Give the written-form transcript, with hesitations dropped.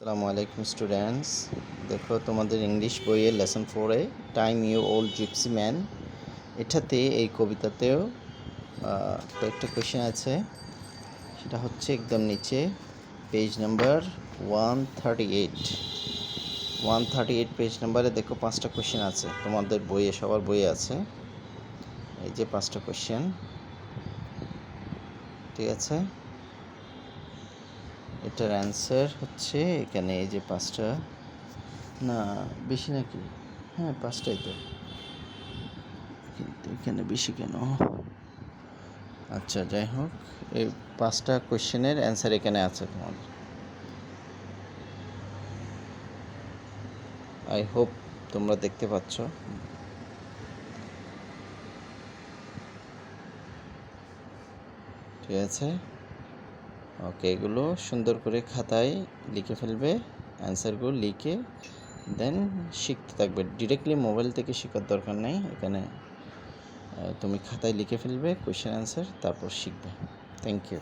আসসালামু আলাইকুম স্টুডেন্টস। দেখো তোমাদের ইংলিশ বইয়ে লেসন 4-এ time you old gypsy man, এটাতে এই কবিতাতেও কয়েকটা কোয়েশ্চেন আছে। সেটা হচ্ছে একদম নিচে পেজ নাম্বার 138 পেজ নাম্বারে দেখো 5টা কোয়েশ্চেন আছে তোমাদের বইয়ে, সবার বইয়ে আছে। এই যে 5টা কোয়েশ্চেন, ঠিক আছে। এটার অ্যান্সার হচ্ছে এখানে এই যে 5টা, না বেশি নাকি, হ্যাঁ 5টাই তো, কিন্তু এখানে বেশি কেন? আচ্ছা যাই হোক, এই 5টা কোয়েশ্চেনের অ্যান্সার এখানে আছে তোমাদের। আই হোপ তোমরা দেখতে পাচ্ছ। ঠিক আছে, ওকে, এগুলো সুন্দর করে খাতায় লিখে ফেলবে, অ্যান্সারগুলো লিখে দেন শিখতে থাকবে। ডিরেক্টলি মোবাইল থেকে শেখার দরকার নেই, এখানে তুমি খাতায় লিখে ফেলবে কোয়েশ্চেন অ্যান্সার, তারপর শিখবে। Thank you.